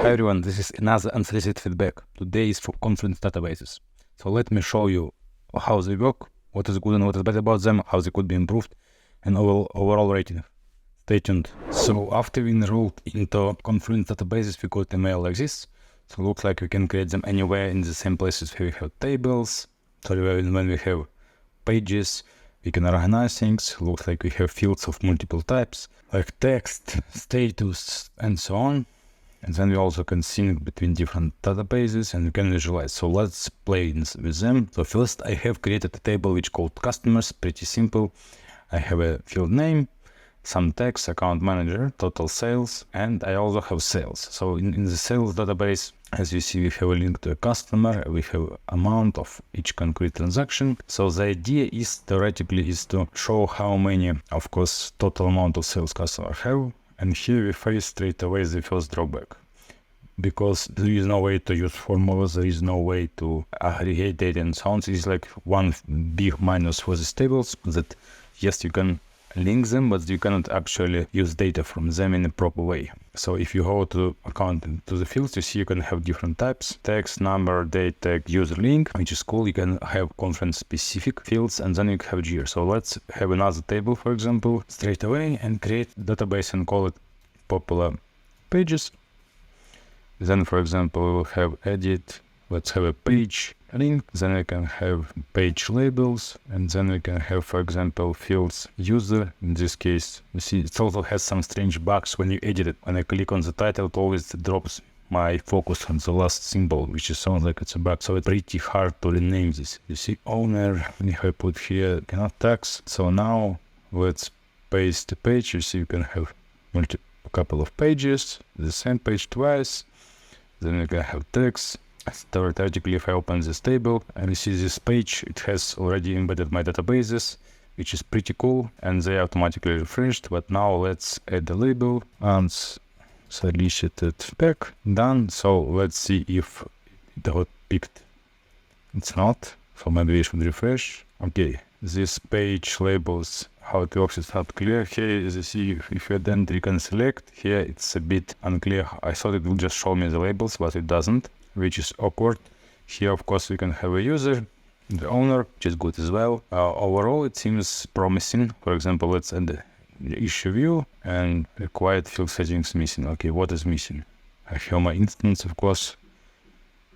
Hi everyone, this is another unsolicited feedback. Today is for Confluence Databases. So let me show you how they work, what is good and what is bad about them, how they could be improved, and overall rating. Stay tuned. So after we enrolled into Confluence Databases, we got a mail like this. So it looks like we can create them anywhere in the same places where we have tables. So when we have pages, we can organize things. Looks like we have fields of multiple types, like text, status, and so on. And then we also can sync between different databases and we can visualize. So let's play with them. So first I have created a table which called customers, pretty simple. I have a field name, some text, account manager, total sales, and I also have sales. So in the sales database, as you see, we have a link to a customer, we have amount of each concrete transaction. So the idea is theoretically is to show how many, of course, total amount of sales customers have. And here we face straight away the first drawback, because there is no way to use formulas, there is no way to aggregate data and so on. It's like one big minus for these tables, that yes, you can link them, but you cannot actually use data from them in a proper way. So if you go to account to the fields, you see you can have different types: text, number, date tag, user link, which is cool. You can have Confluence specific fields, and then you have here. So let's have another table, for example, straight away, and create database and call it popular pages. Then, for example, we will have edit. Let's have a page link. Then we can have page labels, and then we can have, for example, fields user. In this case, you see it also has some strange bugs when you edit it. When I click on the title, it always drops my focus on the last symbol, which sounds like it's a bug. So it's pretty hard to rename this. You see owner, and if I put here cannot tax. So now let's paste the page. You see you can have a couple of pages, the same page twice. Then we can have text. Theoretically, if I open this table and you see this page, it has already embedded my databases, which is pretty cool, and they automatically refreshed. But now let's add the label unsolicited back. Done. So let's see if it got picked. It's not. So maybe we should refresh. Okay, this page labels, how it works is not clear. Here, as you see, if you then select, here it's a bit unclear. I thought it would just show me the labels, but it doesn't, which is awkward. Here, of course, we can have a user, the owner, which is good as well. Overall, it seems promising. For example, let's add the issue view, and required field settings missing. Okay, what is missing? I have my instance, of course.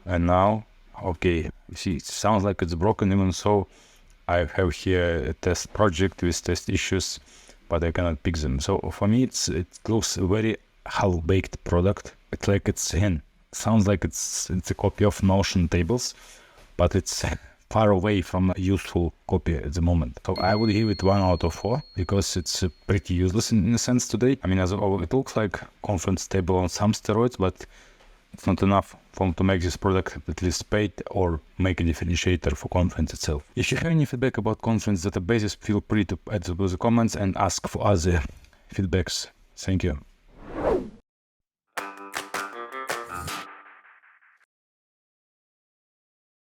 And now, okay, you see, it sounds like it's broken. Even so, I have here a test project with test issues, but I cannot pick them. So for me, it looks a very half-baked product. It's like sounds like it's a copy of Notion tables, but it's far away from a useful copy at the moment. So I would give it 1 out of 4 because it's pretty useless in a sense today. I mean, it looks like Confluence table on some steroids, but it's not enough to make this product at least paid or make a differentiator for Confluence itself. If you have any feedback about Confluence databases, feel free to add those comments and ask for other feedbacks. Thank you.